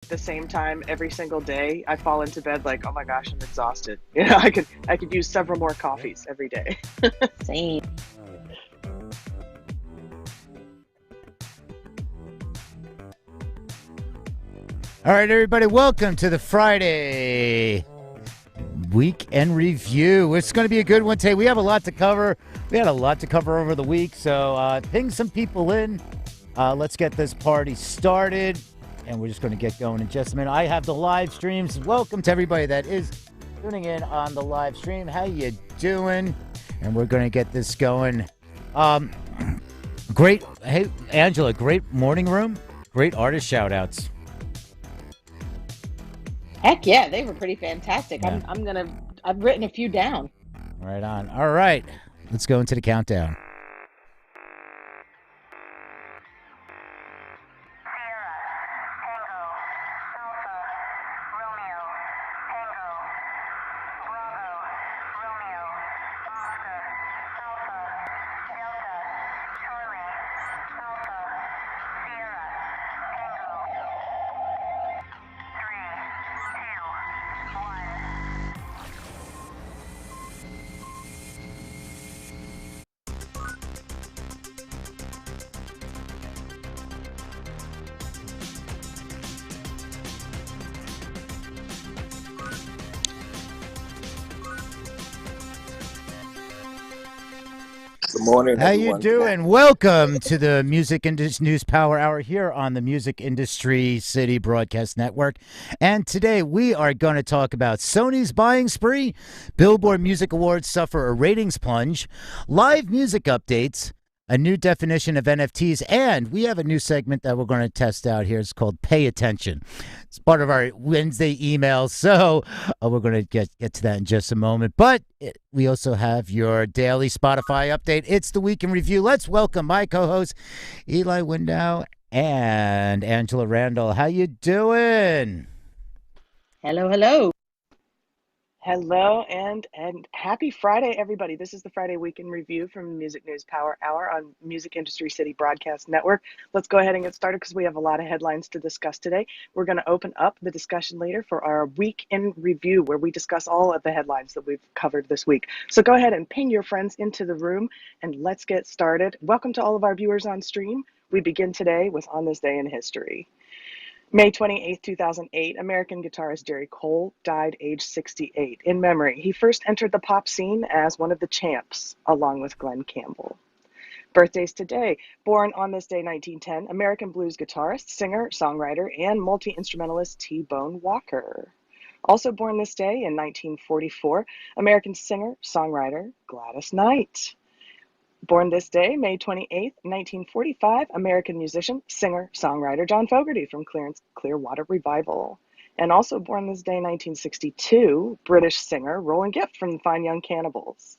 At the same time, every single day, I fall into bed like, oh my gosh, I'm exhausted. I could use several more coffees every day. Same. All right, everybody, welcome to the Friday weekend review. It's going to be a good one today. We have a lot to cover. We had a lot to cover over the week, so ping some people in. Let's get this party started, and we're just going to get going in just a minute. I have the live streams. Welcome to everybody that is tuning in on the live stream. How you doing? And we're going to get this going. Great. Hey, Angela, great morning room. Great artist shout-outs. Heck yeah, they were pretty fantastic. Yeah. I've written a few down. Right on. All right. Let's go into the countdown. Good morning, How everyone. you doing? Welcome to the Music Industry News Power Hour here on the Music Industry City Broadcast Network. And today we are going to talk about Sony's buying spree, Billboard Music Awards suffer a ratings plunge, live music updates, a new definition of NFTs, and we have a new segment that we're going to test out here. It's called Pay Attention. It's part of our Wednesday emails, so we're going to get to that in just a moment. But we also have your daily Spotify update. It's the Week in Review. Let's welcome my co-hosts, Eli Window and Angela Randall. How you doing? Hello, hello. Hello and happy Friday, everybody. This is the Friday Weekend Review from Music News Power Hour on Music Industry City Broadcast Network. Let's go ahead and get started because we have a lot of headlines to discuss today. We're going to open up the discussion later for our Week in Review, where we discuss all of the headlines that we've covered this week. So go ahead and ping your friends into the room and let's get started. Welcome to all of our viewers on stream. We begin today with On This Day in History. May 28, 2008, American guitarist Jerry Cole died age 68. In memory, he first entered the pop scene as one of the Champs, along with Glenn Campbell. Birthdays today. Born on this day, 1910, American blues guitarist, singer, songwriter, and multi-instrumentalist T-Bone Walker. Also born this day in 1944, American singer, songwriter Gladys Knight. Born this day, May 28th, 1945, American musician, singer, songwriter John Fogerty from Clearwater Revival. And also born this day, 1962, British singer Roland Gift from the Fine Young Cannibals.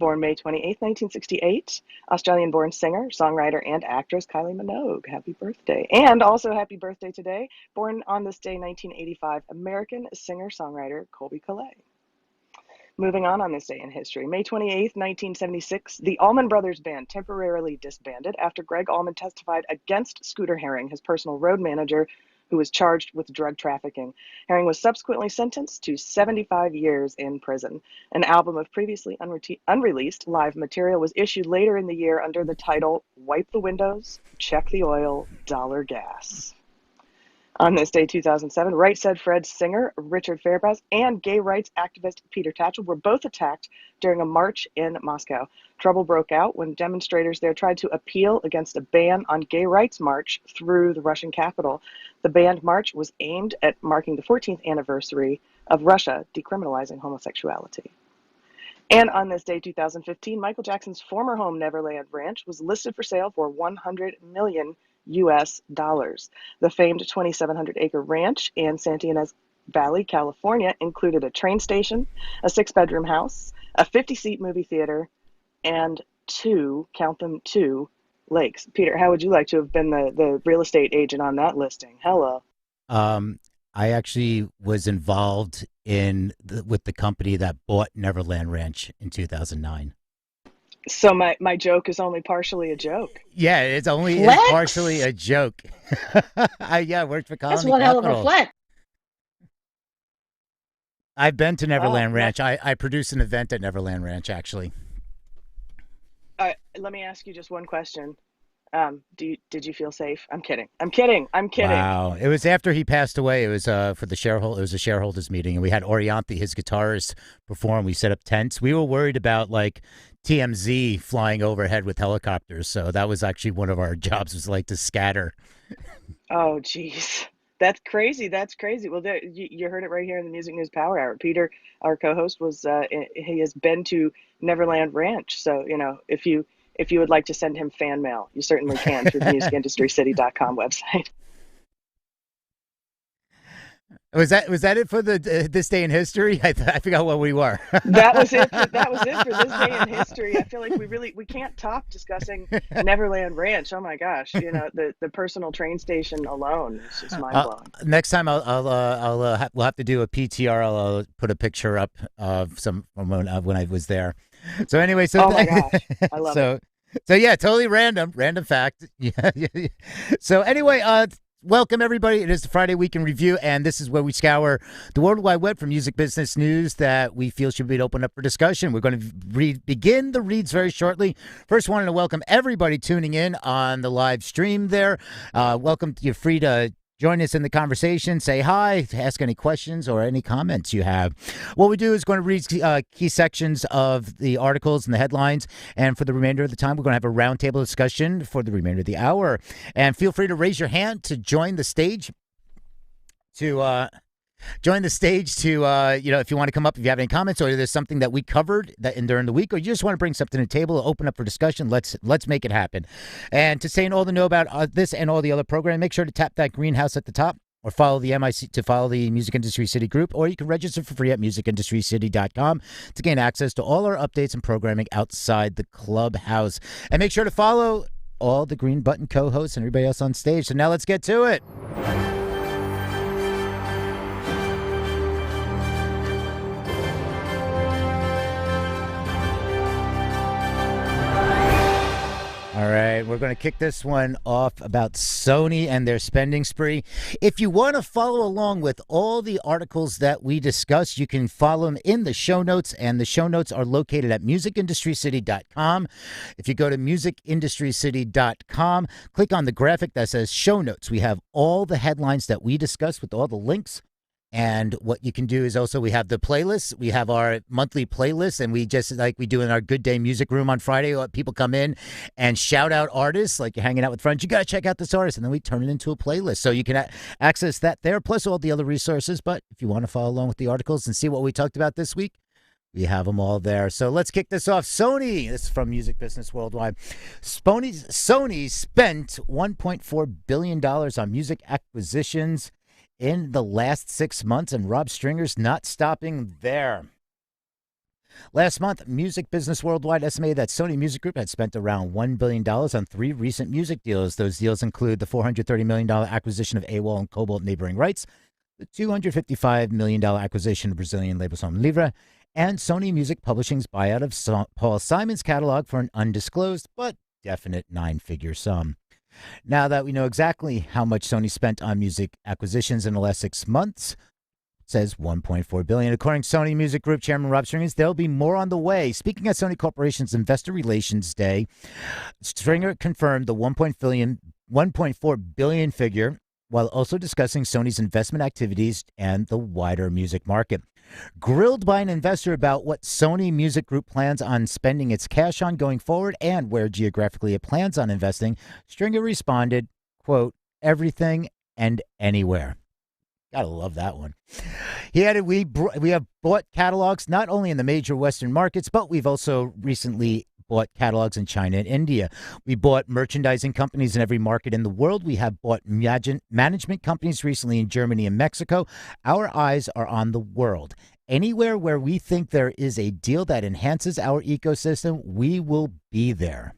Born May 28th, 1968, Australian-born singer, songwriter, and actress Kylie Minogue. Happy birthday. And also happy birthday today, born on this day, 1985, American singer-songwriter Colby Calais. Moving on this day in history, May 28, 1976, the Allman Brothers Band temporarily disbanded after Greg Allman testified against Scooter Herring, his personal road manager, who was charged with drug trafficking. Herring was subsequently sentenced to 75 years in prison. An album of previously unreleased live material was issued later in the year under the title Wipe the Windows, Check the Oil, Dollar Gas. On this day, 2007, Right Said Fred singer Richard Fairbrass and gay rights activist Peter Tatchell were both attacked during a march in Moscow. Trouble broke out when demonstrators there tried to appeal against a ban on gay rights march through the Russian capital. The banned march was aimed at marking the 14th anniversary of Russia decriminalizing homosexuality. And on this day, 2015, Michael Jackson's former home, Neverland Ranch, was listed for sale for $100 million. US dollars. The famed 2,700-acre ranch in Santa Ynez Valley, California, included a train station, a 6-bedroom house, a 50-seat movie theater, and two lakes. Peter, how would you like to have been the real estate agent on that listing? Hello. I actually was involved with the company that bought Neverland Ranch in 2009. So my joke is only partially a joke. Yeah, it's only is partially Flex. a joke. I worked for That's Colony one hell of a Capital. flex. I've been to Oh, Neverland Ranch. I produced an event at Neverland Ranch, actually. let me ask you just one question. Did you feel safe? I'm kidding. I'm kidding. I'm kidding. Wow. It was after he passed away. It was for the shareholder. It was a shareholders meeting, and we had Orianthi, his guitarist, perform. We set up tents. We were worried about like TMZ flying overhead with helicopters. So that was actually one of our jobs, was like to scatter. Oh, geez. That's crazy. That's crazy. Well, there, you heard it right here in the Music News Power Hour. Peter, our co-host, he has been to Neverland Ranch. So, if you would like to send him fan mail, you certainly can through the musicindustrycity.com website. Was that it for the this day in history? I forgot what we were. That was it for this day in history. I feel like we can't top discussing Neverland Ranch. Oh my gosh, the personal train station alone is just mind blowing. Next time we'll have to do a PTR. I'll put a picture up of some from when I was there. So anyway, Oh my gosh, I love it. So yeah, totally random fact. Yeah, yeah, yeah. So anyway, welcome everybody. It is the Friday Week in Review, and this is where we scour the World Wide Web for music business news that we feel should be opened up for discussion. We're going to begin the reads very shortly. First, wanted to welcome everybody tuning in on the live stream there. Welcome. You're free to join us in the conversation, say hi, ask any questions or any comments you have. What we do is going to read key sections of the articles and the headlines, and for the remainder of the time, we're going to have a roundtable discussion for the remainder of the hour. And feel free to raise your hand to join the stage if you want to come up, if you have any comments, or there's something that we covered during the week, or you just want to bring something to the table, open up for discussion. Let's make it happen. And to say all the know about this and all the other programming, make sure to tap that greenhouse at the top, or follow the Music Industry City group, or you can register for free at musicindustrycity.com to gain access to all our updates and programming outside the clubhouse. And make sure to follow all the Green Button co-hosts and everybody else on stage. So now let's get to it. All right, we're going to kick this one off about Sony and their spending spree. If you want to follow along with all the articles that we discuss, you can follow them in the show notes, and the show notes are located at musicindustrycity.com. If you go to musicindustrycity.com, click on the graphic that says show notes. We have all the headlines that we discuss with all the links. And what you can do is also, we have the playlists. We have our monthly playlist, and we just, like we do in our Good Day Music Room on Friday, people come in and shout out artists, like you're hanging out with friends. You got to check out this artist, and then we turn it into a playlist. So you can access that there, plus all the other resources. But if you want to follow along with the articles and see what we talked about this week, we have them all there. So let's kick this off. Sony, this is from Music Business Worldwide. Sony spent $1.4 billion on music acquisitions in the last 6 months, and Rob Stringer's not stopping there. Last month, Music Business Worldwide estimated that Sony Music Group had spent around $1 billion on 3 recent music deals. Those deals include the $430 million acquisition of AWOL and Cobalt neighboring rights, the $255 million acquisition of Brazilian label Som Livre, and Sony Music Publishing's buyout of Paul Simon's catalog for an undisclosed but definite 9-figure sum. Now that we know exactly how much Sony spent on music acquisitions in the last 6 months, says $1.4 billion. According to Sony Music Group Chairman Rob Stringer, there'll be more on the way. Speaking at Sony Corporation's Investor Relations Day, Stringer confirmed the $1.4 billion figure, while also discussing Sony's investment activities and the wider music market. Grilled by an investor about what Sony Music Group plans on spending its cash on going forward and where geographically it plans on investing, Stringer responded, quote, everything and anywhere. Gotta love that one. He added, we have bought catalogs not only in the major Western markets, but we've also recently bought catalogs in China and India. We bought merchandising companies in every market in the world. We have bought management companies recently in Germany and Mexico. Our eyes are on the world. Anywhere where we think there is a deal that enhances our ecosystem, we will be there.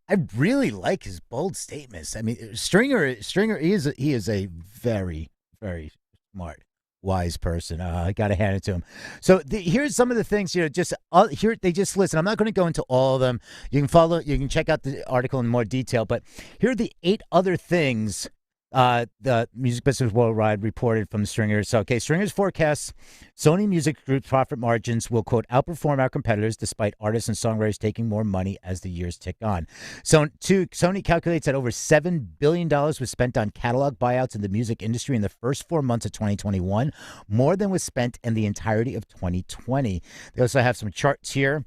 I really like his bold statements. I mean, Stringer he is a very, very smart, wise person. I got to hand it to him. So here's some of the things, just here they just listen. I'm not going to go into all of them. You can check out the article in more detail, but here are the 8 other things the Music Business Worldwide reported from Stringer. So, okay, Stringer's forecasts Sony Music Group's profit margins will, quote, outperform our competitors despite artists and songwriters taking more money as the years tick on. So, Sony calculates that over $7 billion was spent on catalog buyouts in the music industry in the first 4 months of 2021, more than was spent in the entirety of 2020. They also have some charts here.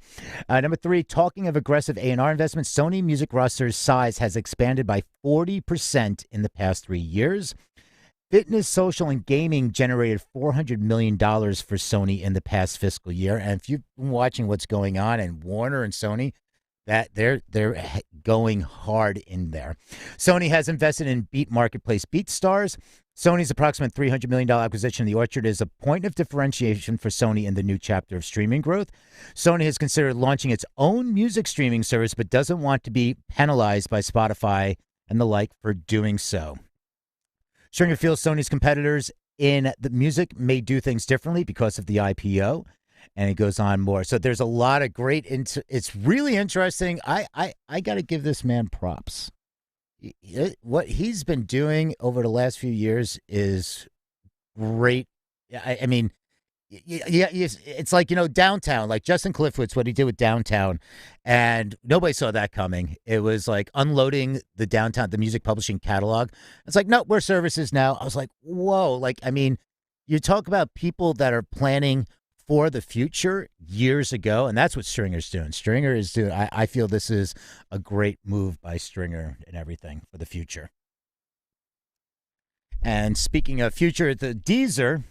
Number 3, talking of aggressive A&R investments, Sony Music roster's size has expanded by 40% in the past 3 years. Fitness, social, and gaming generated $400 million for Sony in the past fiscal year. And if you've been watching what's going on in Warner and Sony, that they're going hard in there. Sony has invested in Beat Marketplace BeatStars. Sony's approximate $300 million acquisition of The Orchard is a point of differentiation for Sony in the new chapter of streaming growth. Sony has considered launching its own music streaming service, but doesn't want to be penalized by Spotify and the like for doing so. Stringer feels Sony's competitors in the music may do things differently because of the IPO, and it goes on more. So there's a lot of great. It's really interesting. I got to give this man props. What he's been doing over the last few years is great. I mean, yeah, it's like, Downtown, like Justin Cliffwood's what he did with Downtown, and nobody saw that coming. It was like unloading the music publishing catalog. It's like, no, we're services now. I was like, whoa. Like, I mean, you talk about people that are planning for the future years ago, and that's what Stringer's doing. Stringer is doing, I feel this is a great move by Stringer and everything for the future. And speaking of future, the Deezer,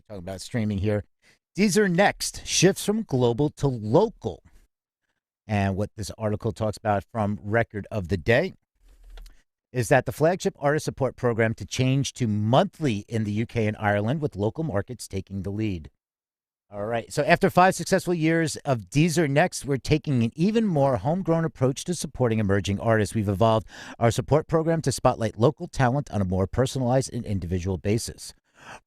talking about streaming here. Deezer Next shifts from global to local. And what this article talks about from Record of the Day is that the flagship artist support program to change to monthly in the UK and Ireland, with local markets taking the lead. All right. So after 5 successful years of Deezer Next, we're taking an even more homegrown approach to supporting emerging artists. We've evolved our support program to spotlight local talent on a more personalized and individual basis.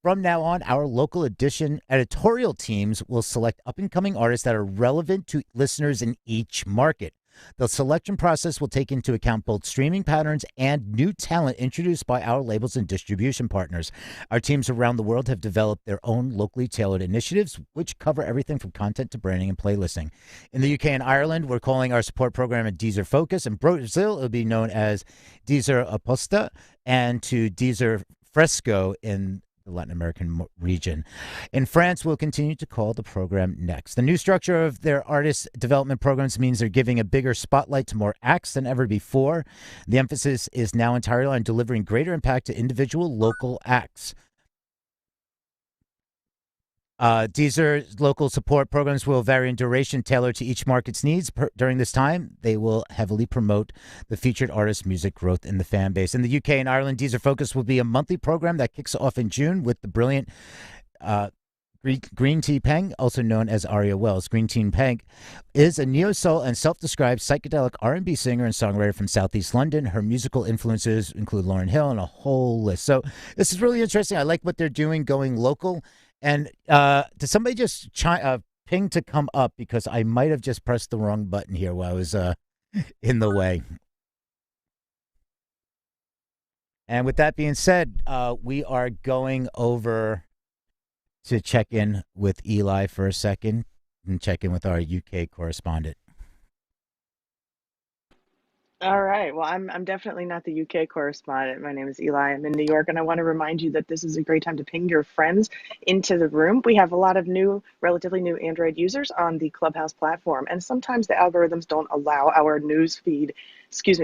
From now on, our local editorial teams will select up-and-coming artists that are relevant to listeners in each market. The selection process will take into account both streaming patterns and new talent introduced by our labels and distribution partners. Our teams around the world have developed their own locally tailored initiatives, which cover everything from content to branding and playlisting. In the UK and Ireland, we're calling our support program a Deezer Focus. In Brazil, it'll be known as Deezer Aposta, and to Deezer Fresco in the Latin American region. In France, we'll continue to call the program Next. The new structure of their artist development programs means they're giving a bigger spotlight to more acts than ever before. The emphasis is now entirely on delivering greater impact to individual local acts. Deezer's local support programs will vary in duration, tailored to each market's needs. During this time, they will heavily promote the featured artist music growth in the fan base. In the UK and Ireland, Deezer Focus will be a monthly program that kicks off in June with the brilliant Green Tea Peng, also known as Aria Wells. Green Tea Peng is a neo-soul and self-described psychedelic R&B singer and songwriter from Southeast London. Her musical influences include Lauryn Hill and a whole list. So this is really interesting. I like what they're doing, going local. And did somebody just ping to come up, because I might have just pressed the wrong button here while I was in the way. And with that being said, we are going over to check in with Eli for a second and check in with our UK correspondent. All right. Well, I'm definitely not the UK correspondent. My name is Eli. I'm in New York, and I want to remind you that this is a great time to ping your friends into the room. We have a lot of relatively new Android users on the Clubhouse platform, and sometimes the algorithms don't allow our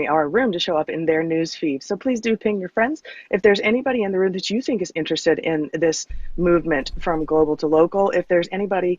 our room to show up in their news feed. So please do ping your friends. If there's anybody in the room that you think is interested in this movement from global to local, if there's anybody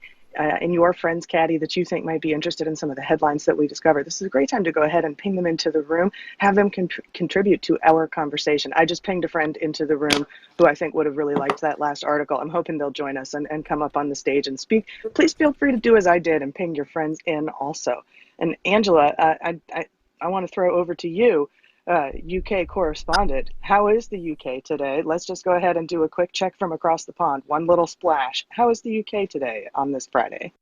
in your friend's caddy that you think might be interested in some of the headlines that we discovered, this is a great time to go ahead and ping them into the room, have them contribute to our conversation. I just pinged a friend into the room who I think would have really liked that last article. I'm hoping they'll join us and come up on the stage and speak. Please feel free to do as I did and ping your friends in also. And Angela, I want to throw over to you. UK correspondent. How is the UK today? Let's just go ahead and do a quick check from across the pond. One little splash. How is the UK today on this Friday?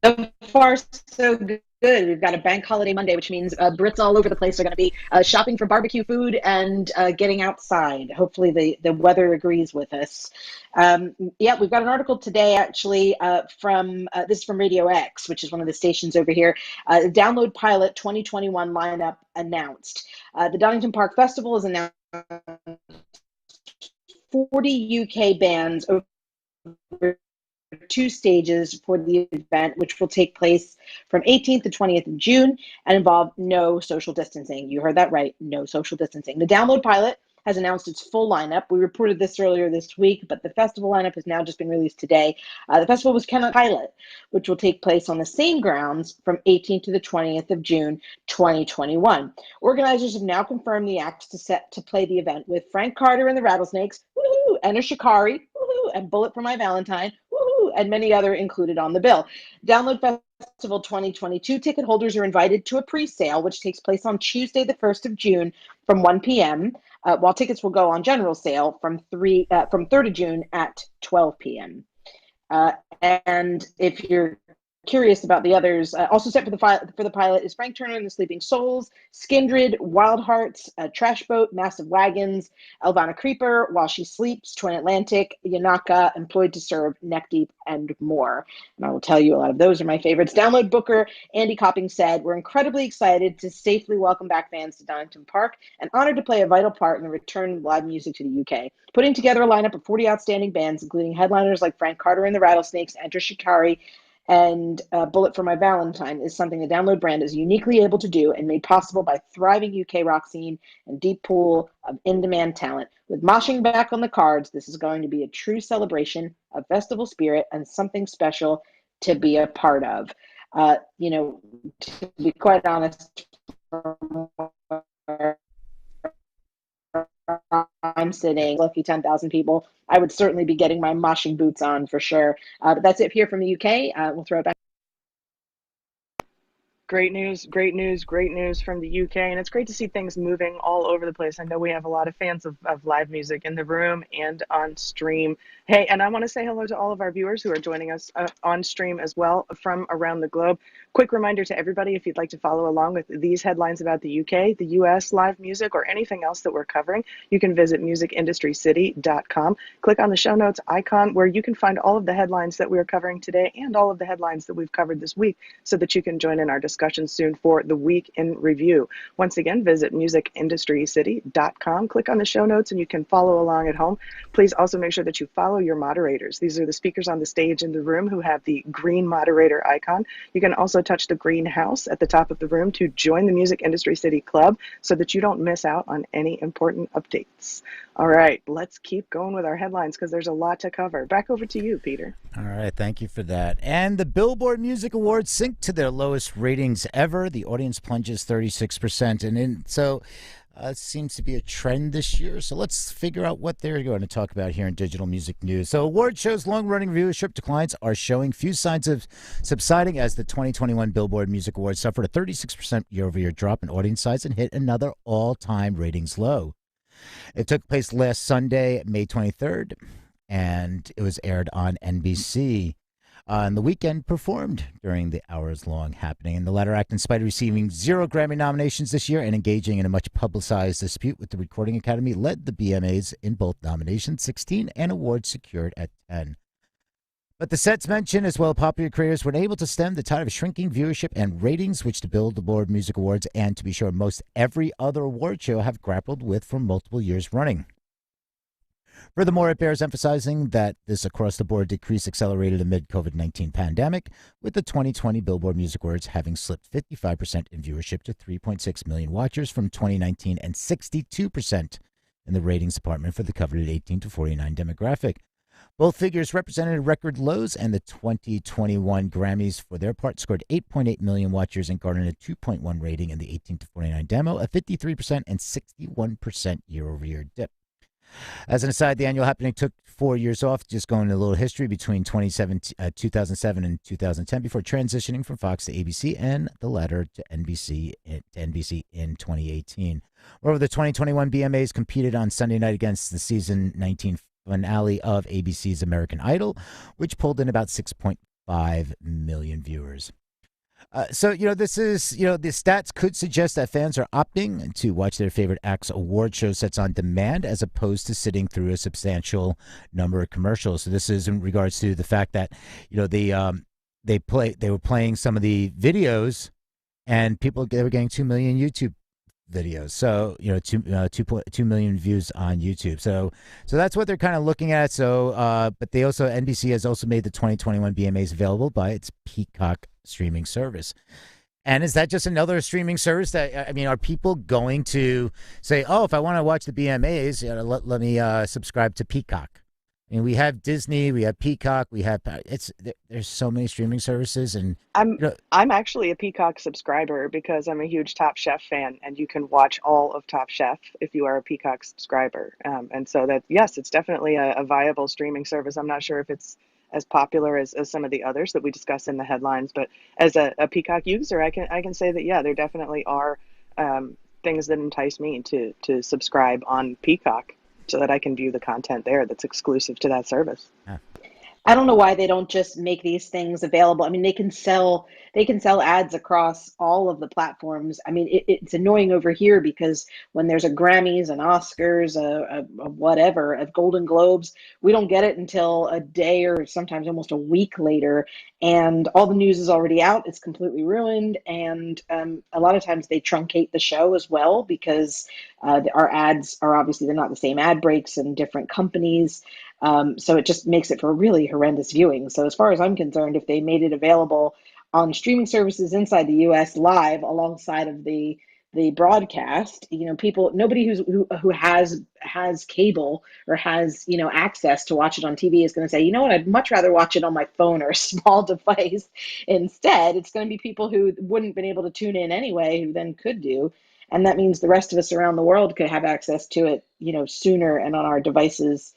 So far, so good. We've got a bank holiday Monday, which means Brits all over the place are going to be shopping for barbecue food and getting outside. Hopefully, the weather agrees with us. Yeah, we've got an article today, actually, from this is from Radio X, which is one of the stations over here. Download Pilot 2021 lineup announced. The Donington Park Festival has announced 40 UK bands over 2 stages for the event, which will take place from 18th to 20th of June and involve no social distancing. You heard that right, no social distancing. The Download Pilot has announced its full lineup. We reported this earlier this week, but the festival lineup has now just been released today. The festival was Cannot Pilot, which will take place on the same grounds from 18th to the 20th of June, 2021. Organizers have now confirmed the act to play the event with Frank Carter and the Rattlesnakes, woohoo, Enter Shikari, woohoo, and Bullet for My Valentine, woohoo, and many other included on the bill. Download Festival 2022 ticket holders are invited to a pre-sale, which takes place on Tuesday, the 1st of June from 1 p.m., while tickets will go on general sale from 3rd of June at 12 p.m. And if you're curious about the others, also set for the pilot is Frank Turner and the Sleeping Souls, Skindred, Wild Hearts, Trash Boat, Massive Wagons, Elvana Creeper, While She Sleeps, Twin Atlantic, Yanaka, Employed to Serve, Neck Deep, and more. And I will tell you a lot of those are my favorites. Download Booker Andy Copping said, "We're incredibly excited to safely welcome back fans to Donington Park and honored to play a vital part in the return of live music to the UK. Putting together a lineup of 40 outstanding bands, including headliners like Frank Carter and the Rattlesnakes, Enter Shikari, and Bullet for My Valentine is something the Download brand is uniquely able to do and made possible by thriving UK rock scene and deep pool of in-demand talent. With moshing back on the cards, this is going to be a true celebration of festival spirit and something special to be a part of." To be quite honest, I'm sitting, lucky 10,000 people, I would certainly be getting my moshing boots on for sure. But that's it here from the UK. We'll throw it back. Great news, great news, great news from the UK. And it's great to see things moving all over the place. I know we have a lot of fans of live music in the room and on stream. Hey, and I want to say hello to all of our viewers who are joining us on stream as well from around the globe. Quick reminder to everybody, if you'd like to follow along with these headlines about the UK, the US live music, or anything else that we're covering, you can visit musicindustrycity.com. Click on the show notes icon where you can find all of the headlines that we're covering today and all of the headlines that we've covered this week so that you can join in our discussion soon for the week in review. Once again, visit musicindustrycity.com. Click on the show notes and you can follow along at home. Please also make sure that you follow your moderators. These are the speakers on the stage in the room who have the green moderator icon. You can also touch the green house at the top of the room to join the Music Industry City Club so that you don't miss out on any important updates. All right, let's keep going with our headlines because there's a lot to cover. Back over to you, Peter. All right, thank you for that. And the Billboard Music Awards sink to their lowest ratings ever. The audience plunges 36%. It seems to be a trend this year. So let's figure out what they're going to talk about here in Digital Music News. So award shows' long-running viewership declines are showing few signs of subsiding as the 2021 Billboard Music Awards suffered a 36% year-over-year drop in audience size and hit another all-time ratings low. It took place last Sunday, May 23rd, and it was aired on NBC. And the weekend performed during the hours-long happening. And the latter act, in spite of receiving 0 Grammy nominations this year and engaging in a much-publicized dispute with the Recording Academy, led the BMAs in both nominations, 16, and awards secured at 10. But the sets mentioned, as well as popular creators, were able to stem the tide of shrinking viewership and ratings, which the Billboard Music Awards, and to be sure, most every other award show have grappled with for multiple years running. Furthermore, it bears emphasizing that this across-the-board decrease accelerated amid COVID-19 pandemic, with the 2020 Billboard Music Awards having slipped 55% in viewership to 3.6 million watchers from 2019 and 62% in the ratings department for the coveted 18 to 49 demographic. Both figures represented record lows, and the 2021 Grammys, for their part, scored 8.8 million watchers and garnered a 2.1 rating in the 18 to 49 demo, a 53% and 61% year-over-year dip. As an aside, the annual happening took 4 years off, just going into a little history between 2007 and 2010 before transitioning from Fox to ABC and the latter to NBC in 2018. Moreover, the 2021 BMAs competed on Sunday night against the season 19 finale of ABC's American Idol, which pulled in about 6.5 million viewers. So, this is, the stats could suggest that fans are opting to watch their favorite acts' award show sets on demand as opposed to sitting through a substantial number of commercials. So this is in regards to the fact that, they were playing some of the videos and they were getting 2 million YouTube videos. So, 2 million views on YouTube. So that's what they're kind of looking at. So, but NBC has also made the 2021 BMAs available by its Peacock streaming service. And is that just another streaming service that, are people going to say, oh, if I want to watch the BMAs, let me subscribe to Peacock? We have Disney, we have Peacock, there's so many streaming services, and I'm actually a Peacock subscriber because I'm a huge Top Chef fan, and you can watch all of Top Chef if you are a Peacock subscriber. And so that, yes, it's definitely a viable streaming service. I'm not sure if it's as popular as some of the others that we discuss in the headlines, but as a Peacock user, I can say that, yeah, there definitely are things that entice me to subscribe on Peacock, so that I can view the content there that's exclusive to that service. Yeah. I don't know why they don't just make these things available. They can sell ads across all of the platforms. It's annoying over here because when there's a Grammys, an Oscars, a whatever, a Golden Globes, we don't get it until a day or sometimes almost a week later, and all the news is already out. It's completely ruined, and a lot of times they truncate the show as well because our ads are obviously, they're not the same ad breaks and different companies. So it just makes it for really horrendous viewing. So as far as I'm concerned, if they made it available on streaming services inside the U.S. live alongside of the broadcast, nobody who has cable or has, access to watch it on TV is going to say, you know what, I'd much rather watch it on my phone or a small device. Instead, it's going to be people who wouldn't been able to tune in anyway, who then could do. And that means the rest of us around the world could have access to it, sooner and on our devices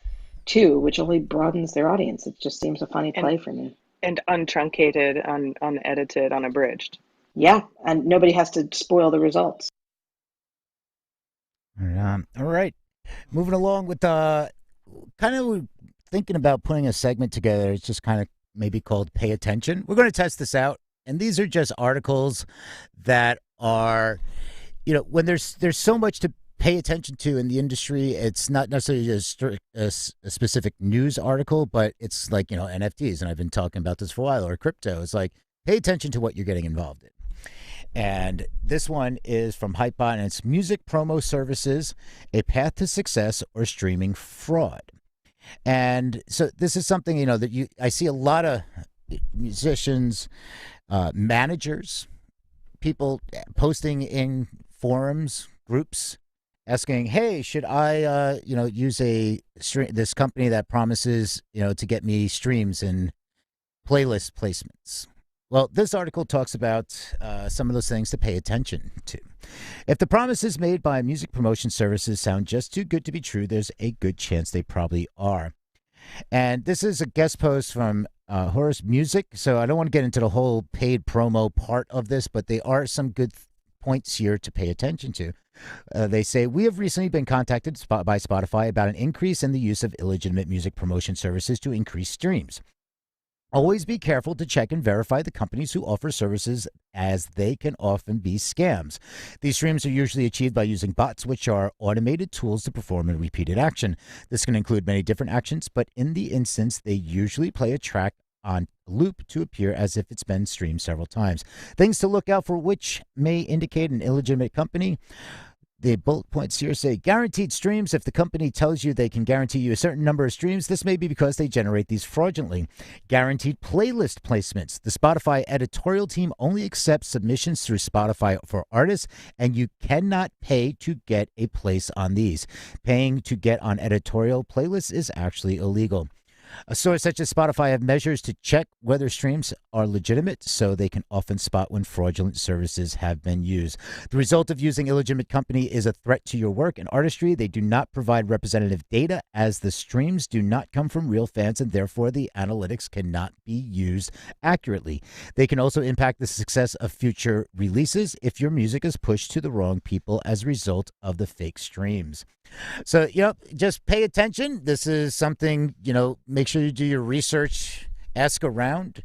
too, which only broadens their audience. It just seems a funny play for me. And untruncated, unedited, unabridged. Yeah, and nobody has to spoil the results. All right. Moving along with kind of thinking about putting a segment together. It's just kind of maybe called Pay Attention. We're going to test this out. And these are just articles that are, when there's so much to pay attention to in the industry. It's not necessarily a specific news article, but it's like, NFTs. And I've been talking about this for a while, or crypto. It's like, pay attention to what you're getting involved in. And this one is from Hypebot, and it's music promo services, a path to success or streaming fraud. And so this is something, that I see a lot of musicians, managers, people posting in forums, groups, asking, hey, should I, use this company that promises, to get me streams and playlist placements? Well, this article talks about some of those things to pay attention to. If the promises made by music promotion services sound just too good to be true, there's a good chance they probably are. And this is a guest post from Horace Music, so I don't want to get into the whole paid promo part of this, but there are some good points here to pay attention to. They say, we have recently been contacted by Spotify about an increase in the use of illegitimate music promotion services to increase streams. Always be careful to check and verify the companies who offer services, as they can often be scams. These streams are usually achieved by using bots, which are automated tools to perform a repeated action. This can include many different actions, but in the instance, they usually play a track on loop to appear as if it's been streamed several times. Things to look out for which may indicate an illegitimate company. The bullet points here say guaranteed streams. If the company tells you they can guarantee you a certain number of streams, this may be because they generate these fraudulently. Guaranteed playlist placements. The Spotify editorial team only accepts submissions through Spotify for artists, and you cannot pay to get a place on these. Paying to get on editorial playlists is actually illegal. A source such as Spotify have measures to check whether streams are legitimate, so they can often spot when fraudulent services have been used. The result of using illegitimate company is a threat to your work and artistry. They do not provide representative data, as the streams do not come from real fans, and therefore the analytics cannot be used accurately. They can also impact the success of future releases if your music is pushed to the wrong people as a result of the fake streams. So, just pay attention. This is something, make sure you do your research, ask around,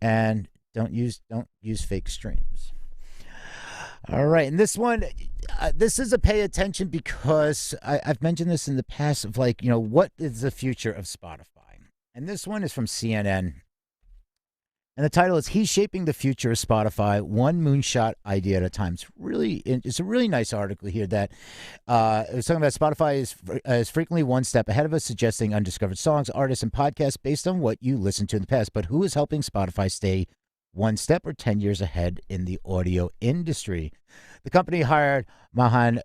and don't use fake streams. All right. And this one, this is a pay attention because I've mentioned this in the past of what is the future of Spotify? And this one is from CNN. And the title is "He's Shaping the Future of Spotify, One Moonshot Idea at a Time." It's a really nice article here that it was talking about Spotify is frequently one step ahead of us, suggesting undiscovered songs, artists, and podcasts based on what you listened to in the past. But who is helping Spotify stay one step or 10 years ahead in the audio industry? The company hired Mahan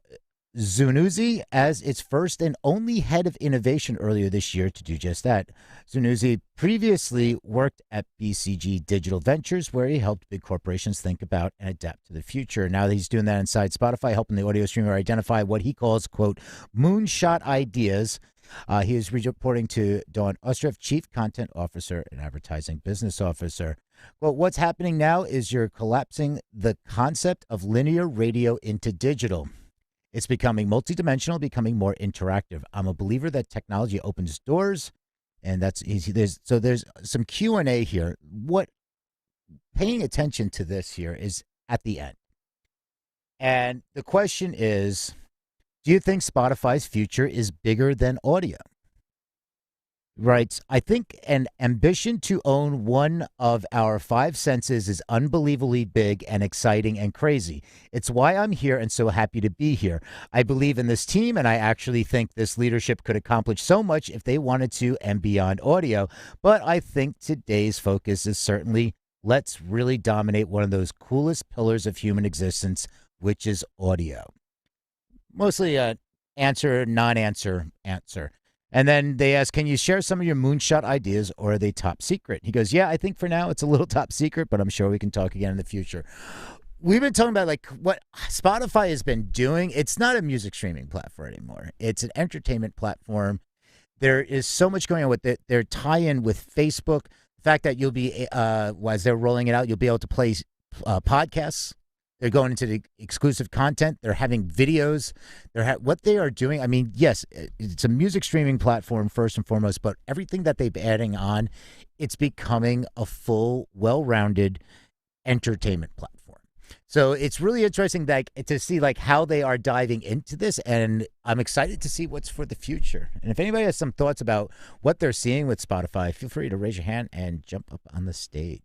Zunuzi as its first and only head of innovation earlier this year to do just that. Zunuzi previously worked at BCG Digital Ventures, where he helped big corporations think about and adapt to the future. Now that he's doing that inside Spotify, helping the audio streamer identify what he calls, quote, moonshot ideas. He is reporting to Dawn Ostreff, Chief Content Officer and Advertising Business Officer. Well, what's happening now is you're collapsing the concept of linear radio into digital. It's becoming multidimensional, becoming more interactive. I'm a believer that technology opens doors, and that's easy. There's some Q&A here. What paying attention to this here is at the end. And the question is, do you think Spotify's future is bigger than audio? Writes, I think an ambition to own one of our five senses is unbelievably big and exciting and crazy. It's why I'm here and so happy to be here. I believe in this team, and I actually think this leadership could accomplish so much if they wanted to and beyond audio. But I think today's focus is certainly let's really dominate one of those coolest pillars of human existence, which is audio. Mostly a answer, non-answer answer. And then they ask, can you share some of your moonshot ideas, or are they top secret? He goes, yeah, I think for now it's a little top secret, but I'm sure we can talk again in the future. We've been talking about what Spotify has been doing. It's not a music streaming platform anymore. It's an entertainment platform. There is so much going on with it. Their tie-in with Facebook, the fact that you'll be, as they're rolling it out, you'll be able to play podcasts. They're going into the exclusive content. They're having videos. What they are doing. I mean, yes, it's a music streaming platform first and foremost, but everything that they're adding on, it's becoming a full, well-rounded entertainment platform. So it's really interesting to see how they are diving into this, and I'm excited to see what's for the future. And if anybody has some thoughts about what they're seeing with Spotify, feel free to raise your hand and jump up on the stage.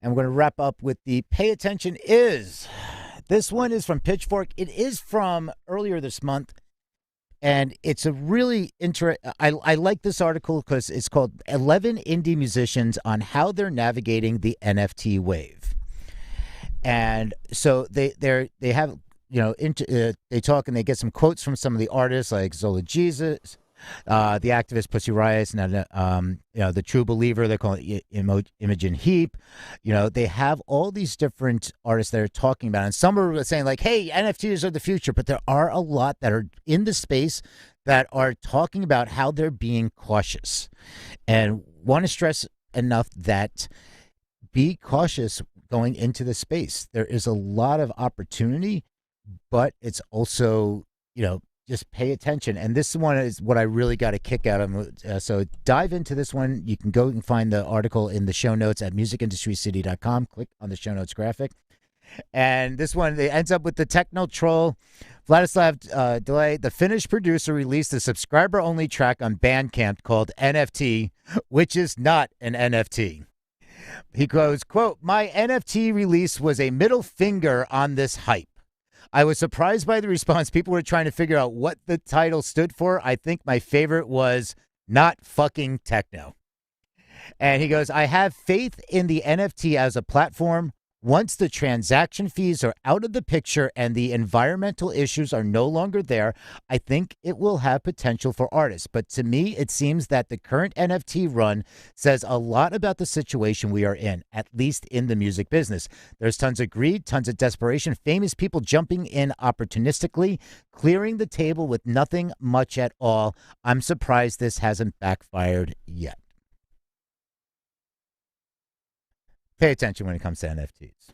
And we're going to wrap up with the pay attention is. This one is from Pitchfork. It is from earlier this month. And it's a really I like this article because it's called 11 Indie Musicians on How They're Navigating the NFT Wave. And so they have, they talk and they get some quotes from some of the artists like Zola Jesus, the activist Pussy Riot, and the True Believer. They call it Imogen Heap. They have all these different artists that are talking about it. And some are saying hey, NFTs are the future, but there are a lot that are in the space that are talking about how they're being cautious, and want to stress enough that be cautious going into the space. There is a lot of opportunity, but it's also, just pay attention. And this one is what I really got a kick out of. So dive into this one. You can go and find the article in the show notes at musicindustrycity.com. Click on the show notes graphic. And this one, it ends up with the techno troll. Vladislav Delay, the Finnish producer, released a subscriber-only track on Bandcamp called NFT, which is not an NFT. He goes, quote, my NFT release was a middle finger on this hype. I was surprised by the response. People were trying to figure out what the title stood for. I think my favorite was not fucking techno. And he goes, I have faith in the NFT as a platform. Once the transaction fees are out of the picture and the environmental issues are no longer there, I think it will have potential for artists. But to me, it seems that the current NFT run says a lot about the situation we are in, at least in the music business. There's tons of greed, tons of desperation, famous people jumping in opportunistically, clearing the table with nothing much at all. I'm surprised this hasn't backfired yet. Pay attention when it comes to NFTs.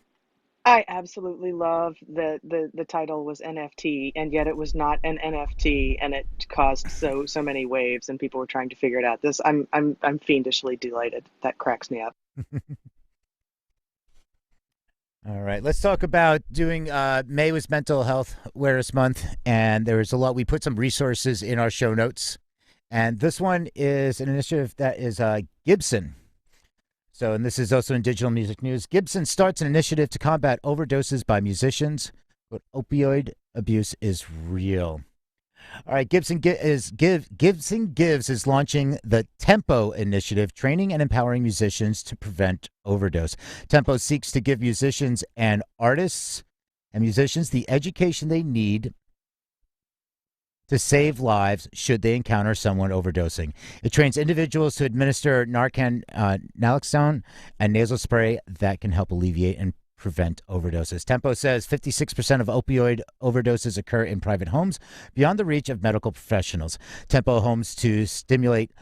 I absolutely love that the title was NFT, and yet it was not an NFT, and it caused so many waves, and people were trying to figure it out. This I'm fiendishly delighted. That cracks me up. All right, let's talk about doing May was Mental Health Awareness Month, and there was a lot. We put some resources in our show notes, and this one is an initiative that is Gibson. So, and this is also in digital music news. Gibson starts an initiative to combat overdoses by musicians, but opioid abuse is real. All right, Gibson Gives is launching the Tempo initiative, training and empowering musicians to prevent overdose. Tempo seeks to give musicians and artists and musicians the education they need to save lives should they encounter someone overdosing. It trains individuals to administer Narcan, naloxone, and nasal spray that can help alleviate and prevent overdoses. Tempo says 56% of opioid overdoses occur in private homes beyond the reach of medical professionals. Tempo homes to stimulate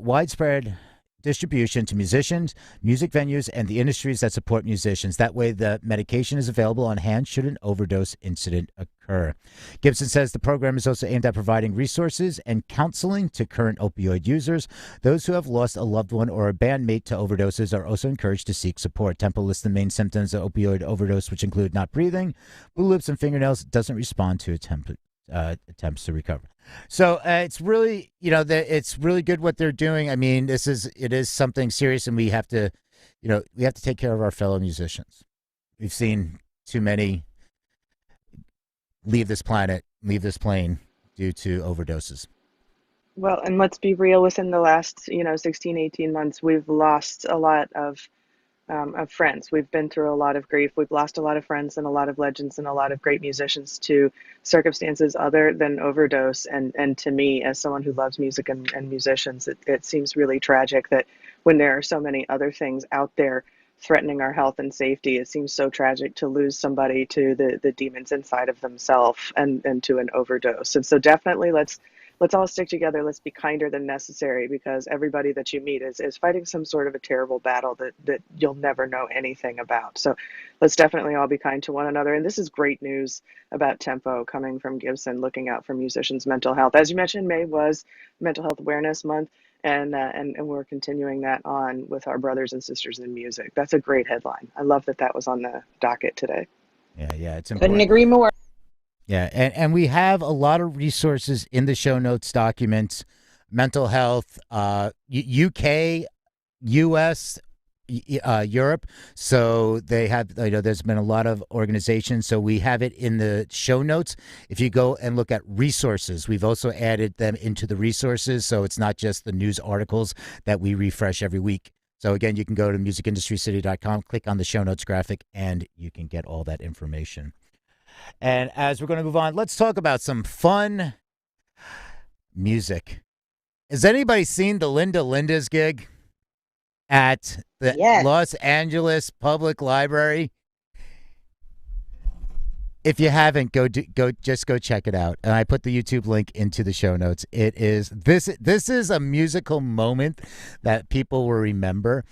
widespread distribution to musicians, music venues, and the industries that support musicians. That way, the medication is available on hand should an overdose incident occur. Gibson says the program is also aimed at providing resources and counseling to current opioid users. Those who have lost a loved one or a bandmate to overdoses are also encouraged to seek support. Tempo lists the main symptoms of opioid overdose, which include not breathing, blue lips and fingernails, doesn't respond to attempts to recover. So it's really, it's really good what they're doing. I mean, it is something serious, and we have to take care of our fellow musicians. We've seen too many leave this planet, leave this plane due to overdoses. Well, and let's be real, within the last, 16, 18 months, we've lost a lot of friends. We've been through a lot of grief. We've lost a lot of friends and a lot of legends and a lot of great musicians to circumstances other than overdose. And to me, as someone who loves music and musicians, it seems really tragic that when there are so many other things out there threatening our health and safety, it seems so tragic to lose somebody to the demons inside of themselves and to an overdose. And so definitely let's all stick together. Let's be kinder than necessary, because everybody that you meet is fighting some sort of a terrible battle that you'll never know anything about. So let's definitely all be kind to one another. And this is great news about Tempo coming from Gibson, looking out for musicians' mental health. As you mentioned, May was Mental Health Awareness Month, and we're continuing that on with our brothers and sisters in music. That's a great headline. I love that was on the docket today. Yeah, it's important. Couldn't agree more. Yeah, and we have a lot of resources in the show notes documents, mental health, UK, US, Europe. So they have, there's been a lot of organizations. So we have it in the show notes. If you go and look at resources, we've also added them into the resources. So it's not just the news articles that we refresh every week. So again, you can go to musicindustrycity.com, click on the show notes graphic, and you can get all that information. And as we're going to move on, let's talk about some fun music. Has anybody seen the Linda Linda's gig at the Los Angeles Public Library? If you haven't, go check it out. And I put the YouTube link into the show notes. It is this is a musical moment that people will remember,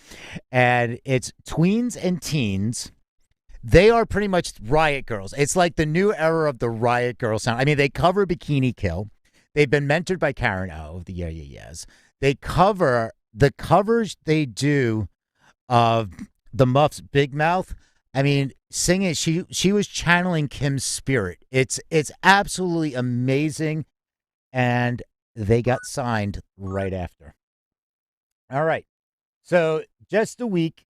and it's tweens and teens. They are pretty much riot girls. It's like the new era of the riot girl sound. I mean, they cover Bikini Kill. They've been mentored by Karen O of the Yeah Yeah Yeahs. They cover the covers they do of the Muffs' Big Mouth. I mean, singing, she was channeling Kim's spirit. It's absolutely amazing, and they got signed right after. All right, so just a week.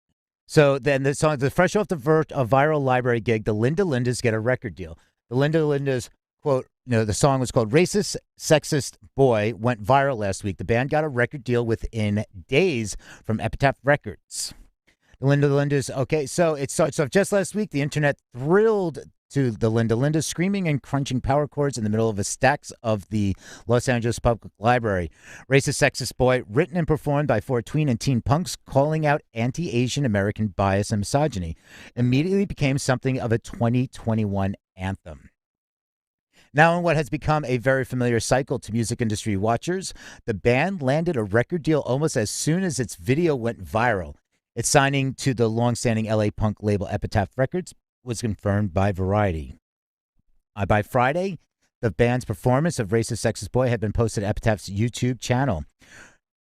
So then the song, the fresh off the a viral library gig, the Linda Lindas get a record deal. The Linda Lindas, quote, the song was called Racist, Sexist Boy, went viral last week. The band got a record deal within days from Epitaph Records. The Linda Lindas. Okay, so it starts off just last week. The internet thrilled to the Linda Lindas screaming and crunching power cords in the middle of a stacks of the Los Angeles Public Library. Racist, sexist boy, written and performed by 4 tween and teen punks calling out anti-Asian American bias and misogyny, immediately became something of a 2021 anthem. Now, in what has become a very familiar cycle to music industry watchers, the band landed a record deal almost as soon as its video went viral. Its signing to the long-standing LA punk label Epitaph Records was confirmed by Variety. By Friday, the band's performance of Racist Sexist Boy had been posted to Epitaph's YouTube channel.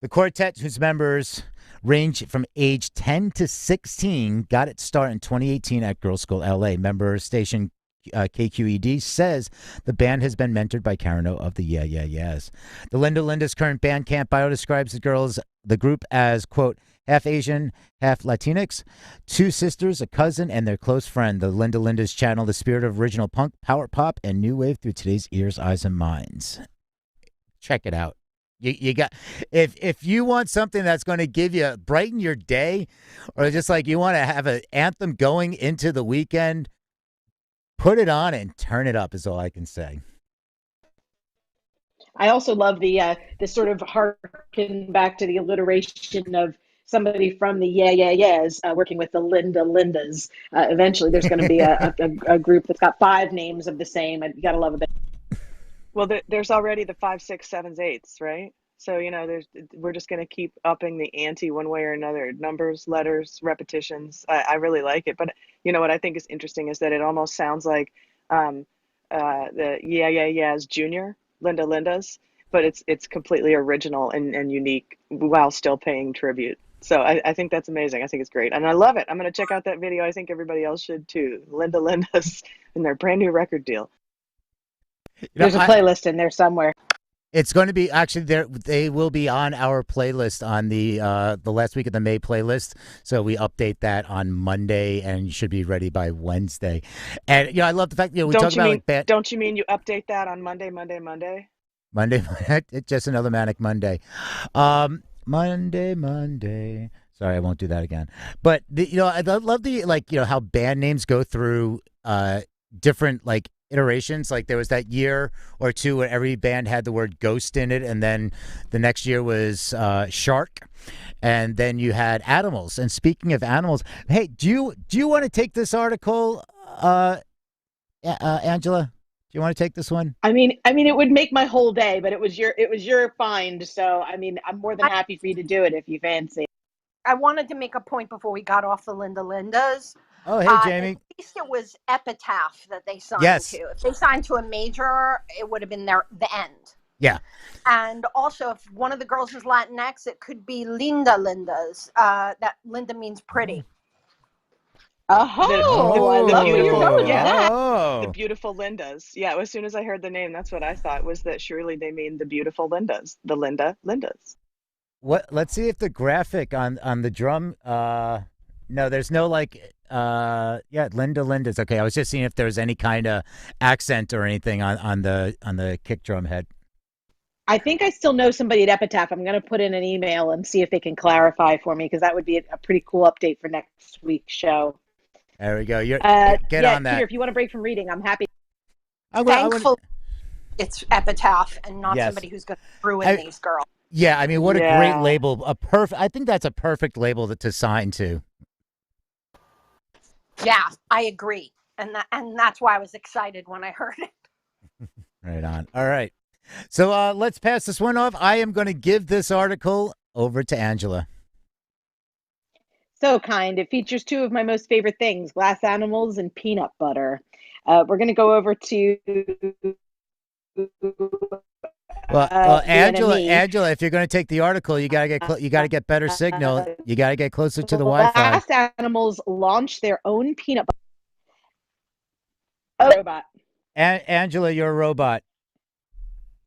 The quartet, whose members range from age 10 to 16, got its start in 2018 at Girls School LA. Member station KQED says the band has been mentored by Karen O of the Yeah Yeah Yeahs. The Linda Linda's current Bandcamp bio describes the group as, quote, half Asian, half Latinx, 2 sisters, a cousin, and their close friend. The Linda Lindas channel the spirit of original punk, power pop, and new wave through today's ears, eyes, and minds. Check it out. You got if you want something that's going to give you brighten your day, or just like you want to have an anthem going into the weekend, put it on and turn it up is all I can say. I also love the sort of harken back to the alliteration of somebody from the Yeah Yeah Yeahs working with the Linda Lindas. Eventually, there's going to be a group that's got 5 names of the same. You got to love a bit. Well, there's already the 5, 6, 7, 8s, right? So, we're just going to keep upping the ante one way or another. Numbers, letters, repetitions. I really like it. But what I think is interesting is that it almost sounds like the Yeah Yeah Yeahs Junior, Linda Lindas, but it's completely original and unique while still paying tribute. So I think that's amazing. I think it's great. And I love it. I'm going to check out that video. I think everybody else should too. Linda Lindas and their brand new record deal. There's a playlist in there somewhere. It's going to be actually there. They will be on our playlist on the last week of the May playlist. So we update that on Monday, and you should be ready by Wednesday. And I love the fact we talk about Don't you mean you update that on Monday? Monday, it's just another manic Monday. Monday. Sorry, I won't do that again. But I love the how band names go through different iterations. Like there was that year or two where every band had the word ghost in it, and then the next year was shark, and then you had animals. And speaking of animals, hey, do you want to take this article, Angela? Do you want to take this one? I mean, it would make my whole day, but it was your find. So, I'm more than happy for you to do it if you fancy. I wanted to make a point before we got off the Linda Lindas. Oh, hey, Jamie. At least it was Epitaph that they signed to. If they signed to a major, it would have been the end. Yeah. And also, if one of the girls is Latinx, it could be Linda Lindas. That Linda means pretty. I love where you're going with that. The beautiful Lindas. Yeah, as soon as I heard the name, that's what I thought, was that surely they mean the beautiful Lindas, the Linda Lindas. What? Let's see if the graphic on the drum. No, there's no Linda Lindas. Okay, I was just seeing if there was any kind of accent or anything on the kick drum head. I think I still know somebody at Epitaph. I'm going to put in an email and see if they can clarify for me, because that would be a pretty cool update for next week's show. There we go. Get on that. Peter, if you want to break from reading, I'm happy. Thankful it's Epitaph and not somebody who's going to ruin these girls. Yeah, what a great label. I think that's a perfect label to sign to. Yeah, I agree. And that's why I was excited when I heard it. Right on. All right. So let's pass this one off. I am going to give this article over to Angela. So kind. It features 2 of my most favorite things, glass animals and peanut butter. We're going to go over to... Well, Angela, if you're going to take the article, you got to get better signal. You got to get closer to the Wi-Fi. Glass animals launch their own peanut butter. Robot. Angela, you're a robot.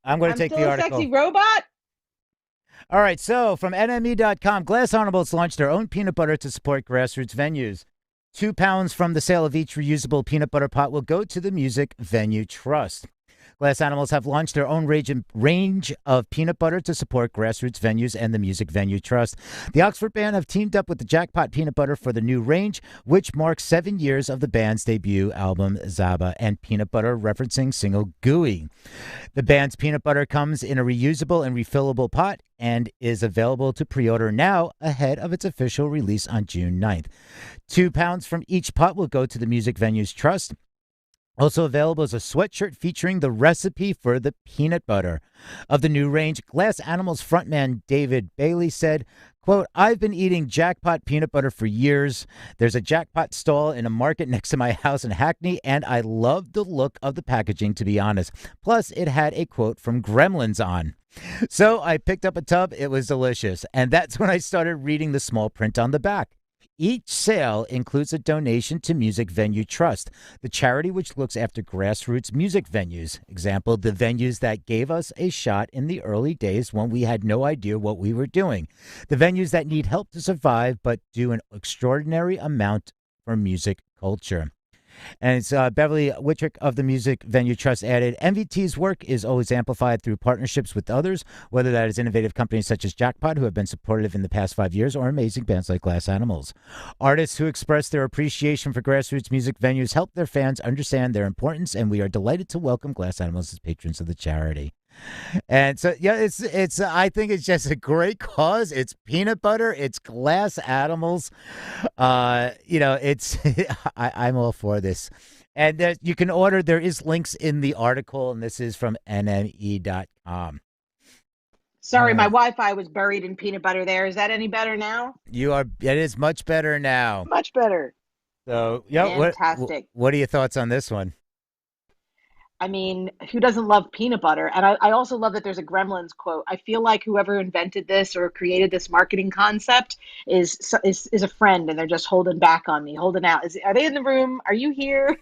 I'm going to take the article. Sexy robot. All right, so from NME.com, Glass Animals launched their own peanut butter to support grassroots venues. £2 from the sale of each reusable peanut butter pot will go to the Music Venue Trust. Glass Animals have launched their own range of peanut butter to support grassroots venues and the Music Venue Trust. The Oxford band have teamed up with the Jackpot Peanut Butter for the new range, which marks 7 years of the band's debut album, Zaba, and peanut butter referencing single Gooey. The band's peanut butter comes in a reusable and refillable pot and is available to pre-order now ahead of its official release on June 9th. 2 pounds from each pot will go to the Music Venues Trust. Also available is a sweatshirt featuring the recipe for the peanut butter. Of the new range, Glass Animals frontman David Bailey said, quote, I've been eating Jackpot peanut butter for years. There's a Jackpot stall in a market next to my house in Hackney, and I loved the look of the packaging, to be honest. Plus, it had a quote from Gremlins on. So I picked up a tub. It was delicious. And that's when I started reading the small print on the back. Each sale includes a donation to Music Venue Trust, the charity which looks after grassroots music venues. Example, the venues that gave us a shot in the early days when we had no idea what we were doing. The venues that need help to survive but do an extraordinary amount for music culture. And it's Beverly Whitrick of the Music Venue Trust added, MVT's work is always amplified through partnerships with others, whether that is innovative companies such as Jackpot, who have been supportive in the past 5 years, or amazing bands like Glass Animals. Artists who express their appreciation for grassroots music venues help their fans understand their importance, and we are delighted to welcome Glass Animals as patrons of the charity. And so, yeah, it's. I think it's just a great cause. It's peanut butter. It's Glass Animals. It's. I'm all for this. And you can order. There is links in the article, and this is from NME.com. Sorry, my Wi-Fi was buried in peanut butter there. Is that any better now? It is much better now. Much better. So, yeah. Fantastic. What are your thoughts on this one? I mean, who doesn't love peanut butter? And I also love that there's a Gremlins quote. I feel like whoever invented this or created this marketing concept is a friend, and they're just holding back on me, holding out. Are they in the room? Are you here?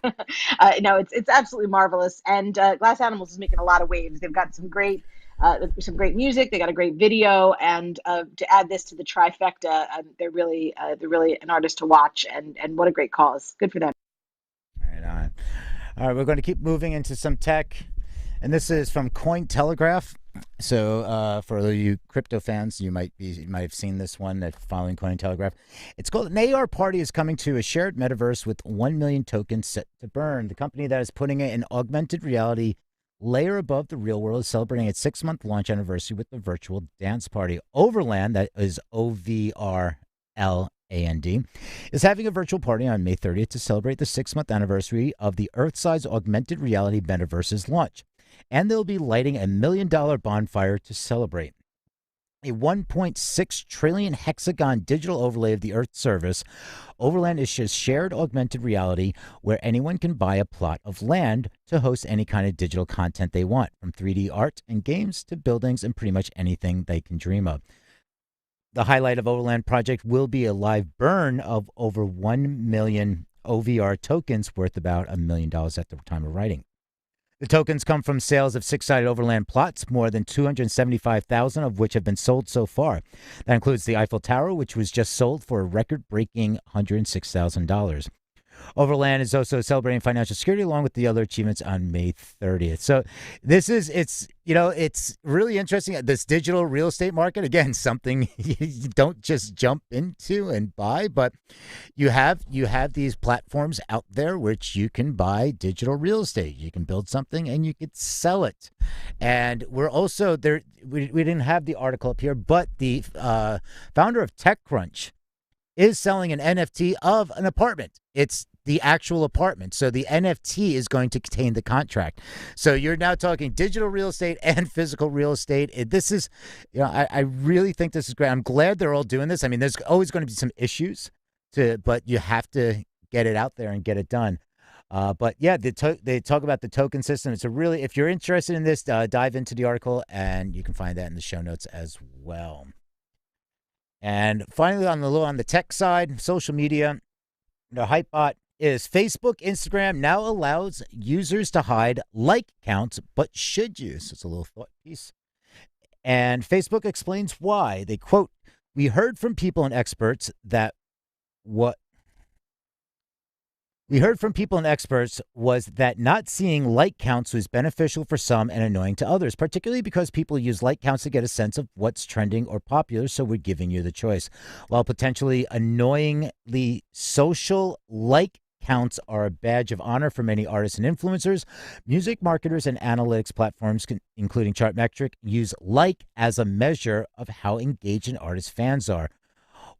No, it's absolutely marvelous. And Glass Animals is making a lot of waves. They've got some great music. They got a great video, and to add this to the trifecta, they're really an artist to watch. And what a great cause. Good for them. Right on. All right, we're going to keep moving into some tech, and this is from Cointelegraph. So, for you crypto fans, you might have seen this one that's following Cointelegraph. It's called an AR party is coming to a shared metaverse with 1 million tokens set to burn. The company that is putting it in augmented reality layer above the real world is celebrating its 6-month launch anniversary with the virtual dance party. Overland, that is OVRLAND, is having a virtual party on May 30th to celebrate the 6-month anniversary of the Earth-size augmented reality metaverse's launch. And they'll be lighting a $1 million bonfire to celebrate. A 1.6 trillion hexagon digital overlay of the Earth's surface, Overland is just shared augmented reality where anyone can buy a plot of land to host any kind of digital content they want, from 3D art and games to buildings and pretty much anything they can dream of. The highlight of Overland project will be a live burn of over 1 million OVR tokens worth about $1 million at the time of writing. The tokens come from sales of 6-sided Overland plots, more than 275,000 of which have been sold so far. That includes the Eiffel Tower, which was just sold for a record-breaking $106,000. Overland is also celebrating financial security along with the other achievements on May 30th. So it's really interesting. This digital real estate market, again, something you don't just jump into and buy, but you have these platforms out there which you can buy digital real estate. You can build something and you could sell it. And we're also there. We didn't have the article up here, but the founder of TechCrunch is selling an NFT of an apartment. It's the actual apartment. So the NFT is going to contain the contract. So you're now talking digital real estate and physical real estate. This is, I really think this is great. I'm glad they're all doing this. I mean, there's always going to be some issues but you have to get it out there and get it done. But yeah, they talk about the token system. It's if you're interested in this, dive into the article, and you can find that in the show notes as well. And finally, on the tech side, social media, the Hypebot is Facebook, Instagram now allows users to hide like counts, but should you? So it's a little thought piece. And Facebook explains why. They quote, "We heard from people and experts that what We heard from people and experts was that not seeing like counts was beneficial for some and annoying to others, particularly because people use like counts to get a sense of what's trending or popular. So we're giving you the choice. While potentially annoyingly social, like counts are a badge of honor for many artists and influencers, music marketers and analytics platforms, including Chartmetric, use like as a measure of how engaged an artist's fans are.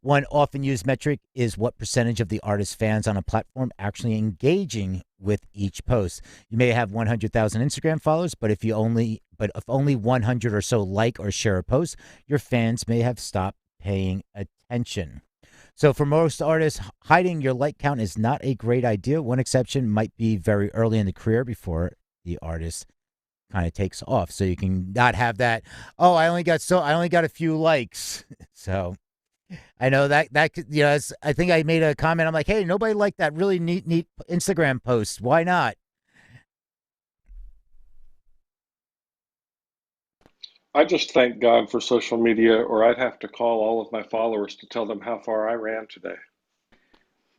One often used metric is what percentage of the artist's fans on a platform actually engaging with each post. You may have 100,000 Instagram followers, but if only 100 or so like or share a post, your fans may have stopped paying attention. So for most artists, hiding your like count is not a great idea. One exception might be very early in the career before the artist kind of takes off. So you can not have that, oh, I only got a few likes. So I know that could, I think I made a comment. I'm like, hey, nobody liked that really neat Instagram post. Why not? I just thank God for social media, or I'd have to call all of my followers to tell them how far I ran today.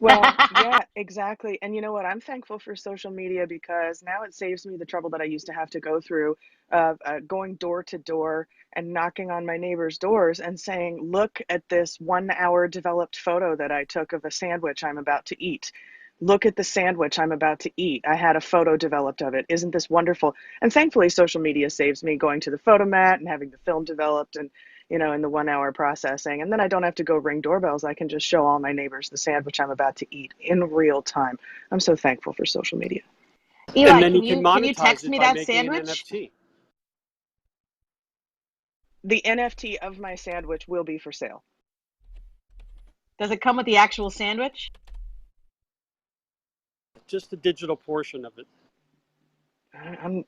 Well, yeah, exactly. And you know what? I'm thankful for social media because now it saves me the trouble that I used to have to go through of going door to door and knocking on my neighbors' doors and saying, look at this 1 hour developed photo that I took of a sandwich I'm about to eat. Look at the sandwich I'm about to eat. I had a photo developed of it. Isn't this wonderful? And thankfully, social media saves me going to the photo mat and having the film developed and in the 1 hour processing. And then I don't have to go ring doorbells. I can just show all my neighbors the sandwich I'm about to eat in real time. I'm so thankful for social media. Eli, And then can you text me that making an sandwich? NFT. The NFT of my sandwich will be for sale. Does it come with the actual sandwich? Just the digital portion of it. I'm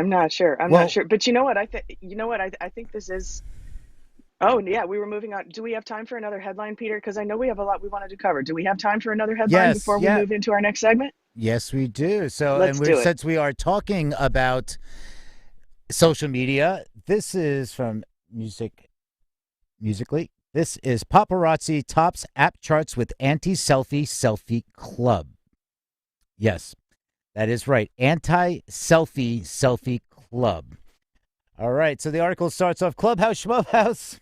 not sure. I'm not sure. But you know what? I think this is. Oh, yeah, we were moving on. Do we have time for another headline, Peter? Because I know we have a lot we wanted to cover. Do we have time for another headline before we move into our next segment? Yes, we do. So, since we are talking about social media, this is from Musically. This is Paparazzi tops app charts with anti-selfie club. Yes, that is right. Anti-selfie club. All right, so the article starts off, Clubhouse Schmubhouse.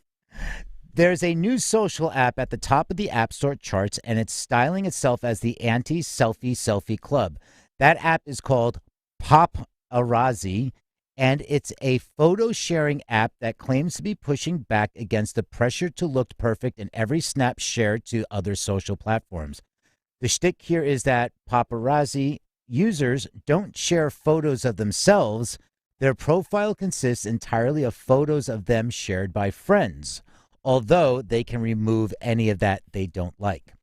There's a new social app at the top of the App Store charts, and it's styling itself as the anti-selfie club. That app is called Paparazzi, and it's a photo-sharing app that claims to be pushing back against the pressure to look perfect in every snap shared to other social platforms. The shtick here is that Paparazzi users don't share photos of themselves. Their profile consists entirely of photos of them shared by friends, although they can remove any of that they don't like.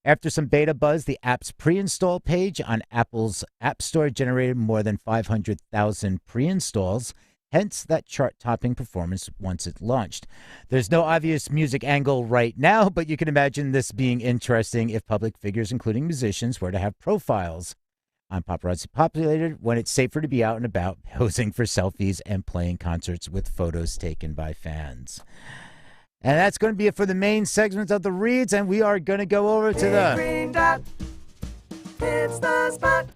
After some beta buzz, the app's pre-install page on Apple's App Store generated more than 500,000 pre-installs, hence that chart-topping performance once it launched. There's no obvious music angle right now, but you can imagine this being interesting if public figures, including musicians, were to have profiles on Paparazzi populated when it's safer to be out and about, posing for selfies and playing concerts with photos taken by fans. And that's going to be it for the main segment of the reads, and we are going to go over to the green dot. It's the spot.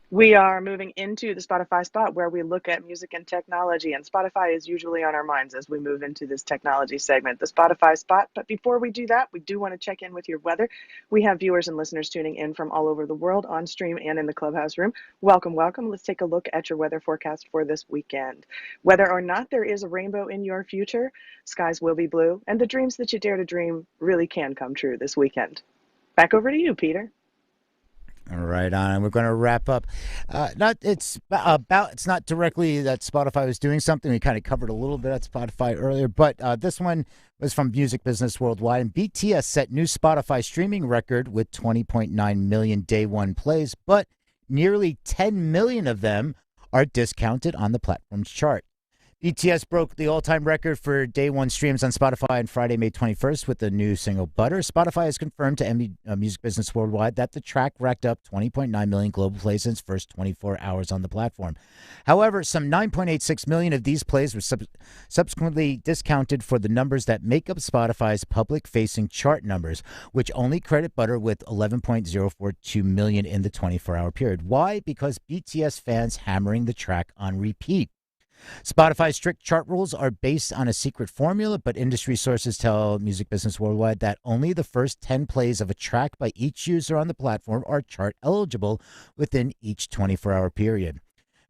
We are moving into the Spotify spot where we look at music and technology, and Spotify is usually on our minds as we move into this technology segment, the Spotify spot. But before we do that, we do want to check in with your weather. We have viewers and listeners tuning in from all over the world on stream and in the Clubhouse room. Welcome, welcome. Let's take a look at your weather forecast for this weekend. Whether or not there is a rainbow in your future, skies will be blue, and the dreams that you dare to dream really can come true this weekend. Back over to you, Peter. All right, on. And we're going to wrap up. It's not directly that Spotify was doing something. We kind of covered a little bit at Spotify earlier, but this one was from Music Business Worldwide. And BTS set new Spotify streaming record with 20.9 million day one plays, but nearly 10 million of them are discounted on the platform's chart. BTS broke the all-time record for day one streams on Spotify on Friday, May 21st with the new single Butter. Spotify has confirmed to Music Business Worldwide that the track racked up 20.9 million global plays in its first 24 hours on the platform. However, some 9.86 million of these plays were subsequently discounted for the numbers that make up Spotify's public-facing chart numbers, which only credit Butter with 11.042 million in the 24-hour period. Why? Because BTS fans hammering the track on repeat. Spotify's strict chart rules are based on a secret formula, but industry sources tell Music Business Worldwide that only the first 10 plays of a track by each user on the platform are chart eligible within each 24-hour period.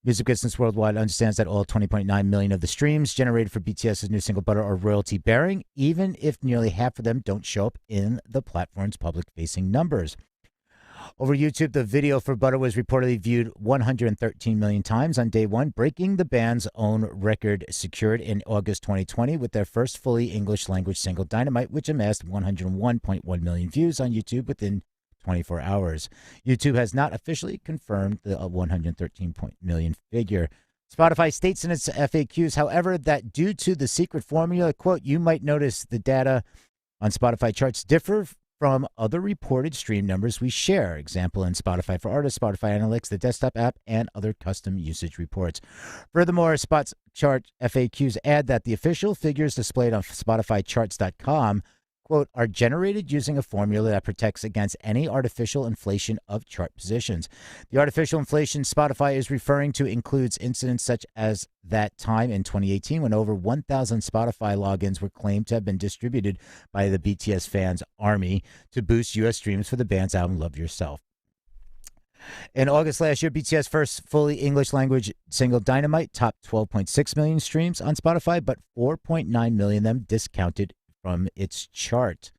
Music Business Worldwide understands that all 20.9 million of the streams generated for BTS's new single Butter are royalty-bearing, even if nearly half of them don't show up in the platform's public-facing numbers. Over YouTube, the video for Butter was reportedly viewed 113 million times on day one, breaking the band's own record secured in August 2020 with their first fully English language single Dynamite, which amassed 101.1 million views on YouTube within 24 hours. YouTube has not officially confirmed the 113 million figure. Spotify states in its FAQs, however, that due to the secret formula, quote, you might notice the data on Spotify charts differ from other reported stream numbers we share. Example in Spotify for Artists, Spotify Analytics, the desktop app, and other custom usage reports. Furthermore, Spot's chart FAQs add that the official figures displayed on SpotifyCharts.com, quote, are generated using a formula that protects against any artificial inflation of chart positions. The artificial inflation Spotify is referring to includes incidents such as that time in 2018 when over 1,000 Spotify logins were claimed to have been distributed by the BTS fans' army to boost U.S. streams for the band's album Love Yourself. In August last year, BTS' first fully English language single Dynamite topped 12.6 million streams on Spotify, but 4.9 million of them discounted from its chart.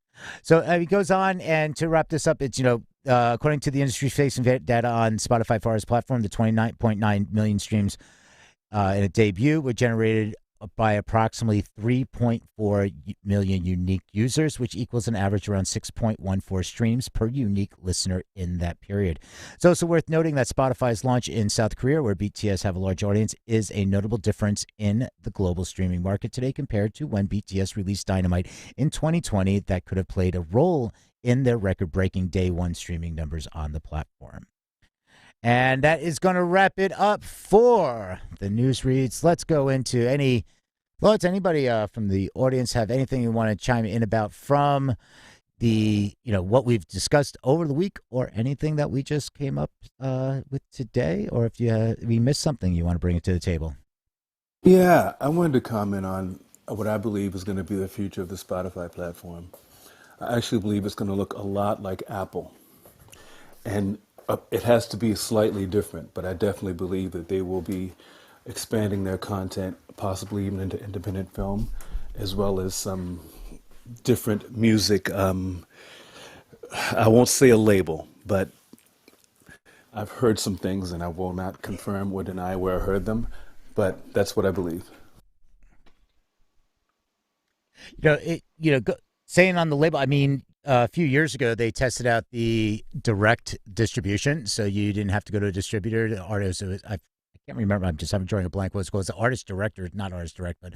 So he goes on, and to wrap this up, it's, according to the industry-facing data on Spotify for Artists platform, the 29.9 million streams in a debut were generated by approximately 3.4 million unique users, which equals an average around 6.14 streams per unique listener in that period. It's also worth noting that Spotify's launch in South Korea, where BTS have a large audience, is a notable difference in the global streaming market today compared to when BTS released Dynamite in 2020 that could have played a role in their record-breaking day one streaming numbers on the platform. And that is going to wrap it up for the news reads. Let's go into any thoughts. Anybody from the audience have anything you want to chime in about from the, what we've discussed over the week, or anything that we just came up with today? Or if we missed something, you want to bring it to the table? Yeah, I wanted to comment on what I believe is going to be the future of the Spotify platform. I actually believe it's going to look a lot like Apple. And it has to be slightly different, but I definitely believe that they will be expanding their content, possibly even into independent film, as well as some different music. I won't say a label, but I've heard some things, and I will not confirm or deny where I heard them, but that's what I believe. Saying on the label, I mean, a few years ago, they tested out the direct distribution, so you didn't have to go to a distributor. The artist, I can't remember. I'm drawing a blank. What it's called? It's the artist director, not artist direct, but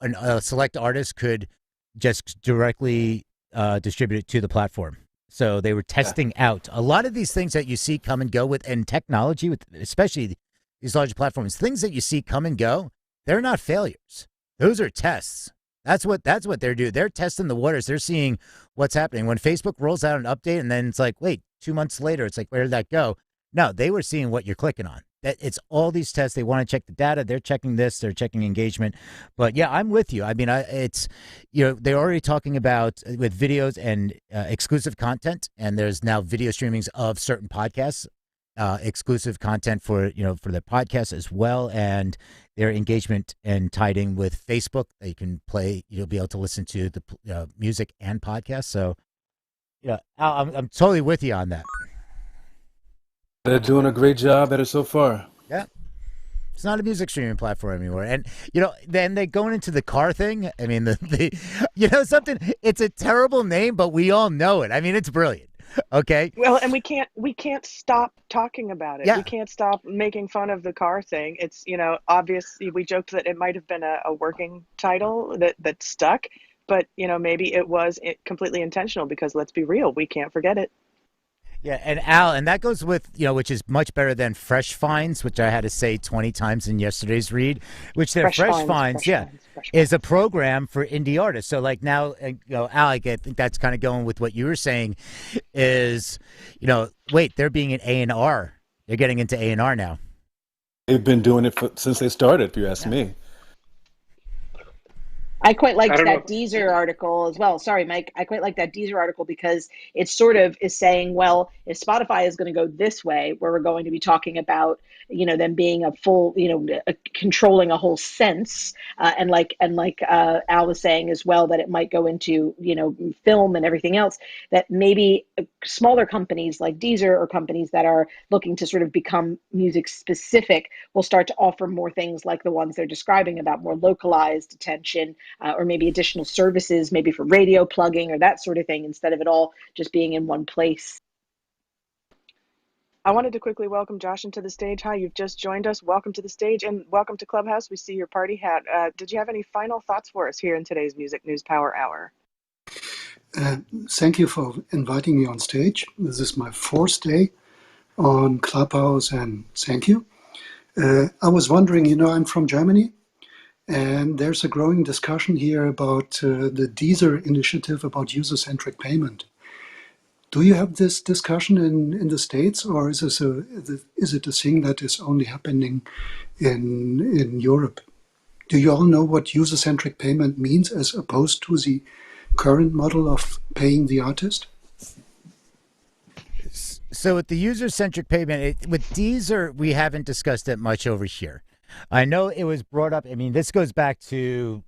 a select artist could just directly distribute it to the platform. So they were testing out a lot of these things that you see come and go with, and technology, with especially these large platforms. Things that you see come and go, they're not failures. Those are tests. That's what they're doing. They're testing the waters. They're seeing what's happening. When Facebook rolls out an update and then it's like, wait, 2 months later, it's like, where did that go? No, they were seeing what you're clicking on. It's all these tests. They want to check the data. They're checking this. They're checking engagement. But yeah, I'm with you. I mean, they're already talking about with videos and exclusive content, and there's now video streamings of certain podcasts. Exclusive content for their podcasts as well, and their engagement and tied in with Facebook. They can play. You'll be able to listen to the music and podcasts. So, I'm totally with you on that. They're doing a great job at it so far. Yeah, it's not a music streaming platform anymore, and then they're going into the car thing. I mean, something. It's a terrible name, but we all know it. I mean, it's brilliant. Okay. Well, and we can't stop talking about it. We Yeah. can't stop making fun of the car thing. It's, obvious. We joked that it might have been a working title that stuck, but maybe it was completely intentional because let's be real, we can't forget it. Yeah, and Al, and that goes with, which is much better than Fresh Finds, which I had to say 20 times in yesterday's read, which their Fresh Fresh finds, Finds, fresh yeah, finds, fresh is a finds. program for indie artists. So like now, Al, I think that's kind of going with what you were saying is, wait, they're being an A&R. They're getting into A&R now. They've been doing it since they started, if you ask Yeah. me. I quite I liked don't that know. Deezer article as well. Sorry, Mike. I quite like that Deezer article because it sort of is saying, well, if Spotify is going to go this way, where we're going to be talking about, them being a full, controlling a whole sense, and like Al was saying as well, that it might go into, film and everything else. That maybe smaller companies like Deezer or companies that are looking to sort of become music specific will start to offer more things like the ones they're describing about more localized attention, or maybe additional services, maybe for radio plugging or that sort of thing, instead of it all just being in one place. I wanted to quickly welcome Josh into the stage. Hi, you've just joined us. Welcome to the stage and welcome to Clubhouse. We see your party hat. Did you have any final thoughts for us here in today's Music News Power Hour? Uh, Thank you for inviting me on stage. This is my fourth day on Clubhouse, and thank you. I was wondering, I'm from Germany, and there's a growing discussion here about the Deezer initiative about user-centric payment. Do you have this discussion in the States, or is it a thing that is only happening in Europe? Do you all know what user-centric payment means as opposed to the current model of paying the artist? So with the user-centric payment, with Deezer, we haven't discussed it much over here. I know it was brought up. I mean, this goes back to,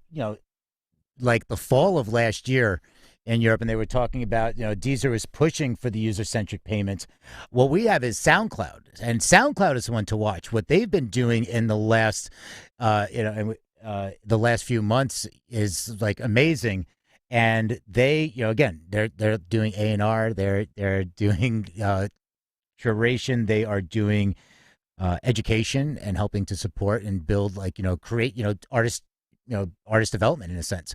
like the fall of last year in Europe, and they were talking about, Deezer is pushing for the user-centric payments. What we have is SoundCloud, and SoundCloud is the one to watch. What they've been doing in the last, the last few months is like amazing. And they, again, they're doing A&R, they're doing curation, they are doing education and helping to support and build, like, create, artist development in a sense.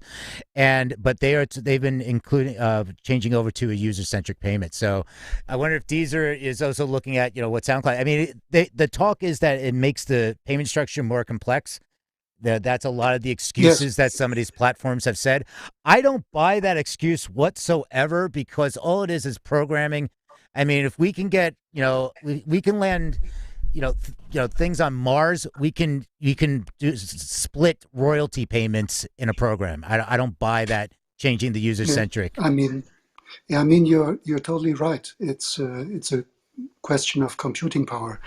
But they've been including changing over to a user-centric payment. So I wonder if Deezer is also looking at, what SoundCloud. I mean, the talk is that it makes the payment structure more complex. That's a lot of the excuses Yes. that some of these platforms have said. I don't buy that excuse whatsoever, because all it is programming. I mean, if we can get, we can land, things on Mars, we can split royalty payments in a program. I don't buy that changing the user Yeah. centric. You're totally right. It's a question of computing power,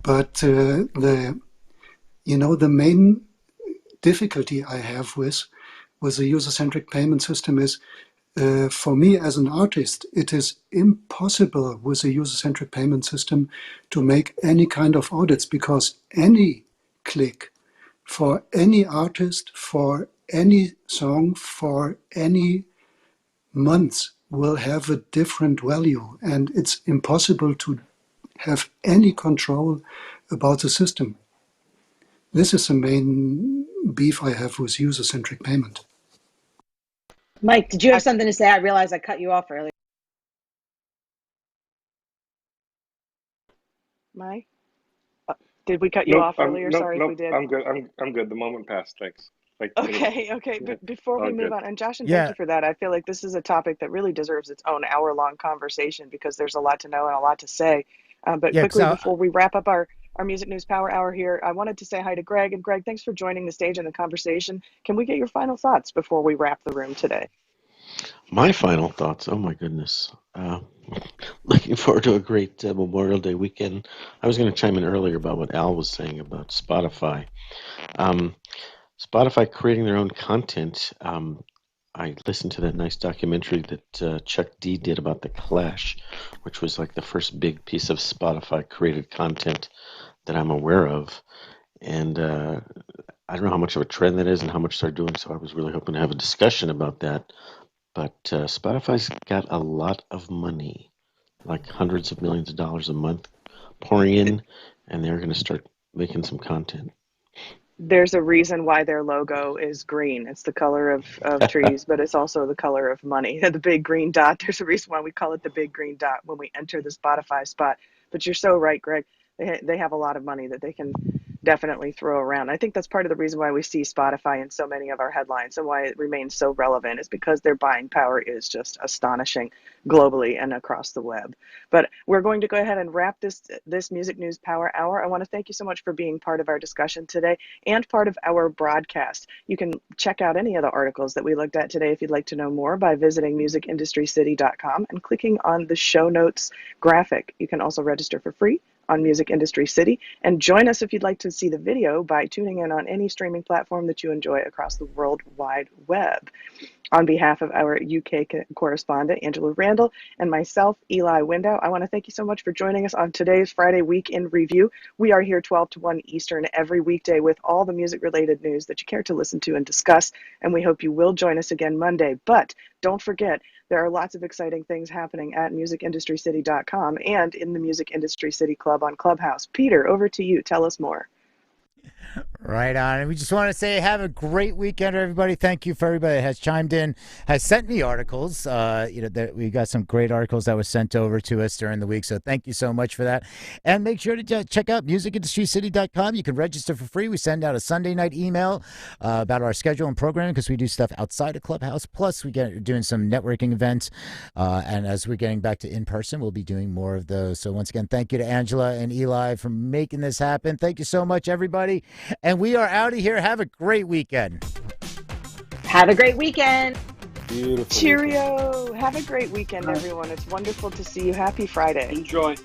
but the main difficulty I have with the user-centric payment system is, for me as an artist, it is impossible with a user-centric payment system to make any kind of audits, because any click for any artist, for any song, for any month will have a different value, and it's impossible to have any control about the system. This is the main beef I have with user-centric payment. Mike, did you have I, something to say? I realized I cut you off earlier. my, did we cut you Nope. off earlier? Nope. Sorry if we Nope. did. I'm good. I'm good. The moment passed. Thanks. Like, Okay, okay. yeah, Before we all move good. on, and Josh, and thank Yeah, you for that. I feel like this is a topic that really deserves its own hour-long conversation because there's a lot to know and a lot to say. But yeah. quickly, So before we wrap up our Music News Power Hour here, I wanted to say hi to Greg. And Greg, thanks for joining the stage and the conversation. Can we get your final thoughts before we wrap the room today? My final thoughts. Oh my goodness. Looking forward to a great Memorial Day weekend. I was going to chime in earlier about what Al was saying about Spotify. Um, Spotify creating their own content. I listened to that nice documentary that Chuck D did about the Clash, which was like the first big piece of Spotify created content that I'm aware of. And I don't know how much of a trend that is and how much they're doing. So I was really hoping to have a discussion about that. But Spotify's got a lot of money. like hundreds of millions of dollars a month pouring in, and they're going to start making some content. There's a reason why their logo is green. It's the color of trees, but it's also the color of money. The big green dot. There's a reason why we call it the big green dot when we enter the Spotify spot. But you're so right, Greg. They have a lot of money that they can definitely throw around. I think that's part of the reason why we see Spotify in so many of our headlines and why it remains so relevant is because their buying power is just astonishing globally and across the web. But we're going to go ahead and wrap this Music News Power Hour. I want to thank you so much for being part of our discussion today and part of our broadcast. You can check out any of the articles that we looked at today if you'd like to know more by visiting musicindustrycity.com and clicking on the show notes graphic. You can also register for free on Music Industry City, and join us if you'd like to see the video by tuning in on any streaming platform that you enjoy across the World Wide Web. On behalf of our UK correspondent, Angela Randall, and myself, Eli Window, I want to thank you so much for joining us on today's Friday Week in Review. We are here 12 to 1 Eastern every weekday with all the music-related news that you care to listen to and discuss, and we hope you will join us again Monday. But don't forget, there are lots of exciting things happening at musicindustrycity.com and in the Music Industry City Club on Clubhouse. Peter, over to you. Tell us more. Right on. And we just want to say have a great weekend, everybody. Thank you for everybody that has chimed in, has sent me articles. That we got some great articles that were sent over to us during the week. So thank you so much for that. And make sure to check out musicindustrycity.com. You can register for free. We send out a Sunday night email about our schedule and programming because we do stuff outside of Clubhouse. Plus, we get doing some networking events. And as we're getting back to in person, we'll be doing more of those. So once again, thank you to Angela and Eli for making this happen. Thank you so much, everybody. And we are out of here. Have a great weekend. Have a great weekend. Beautiful. Cheerio. Have a great weekend, everyone. It's wonderful to see you. Happy Friday. Enjoy.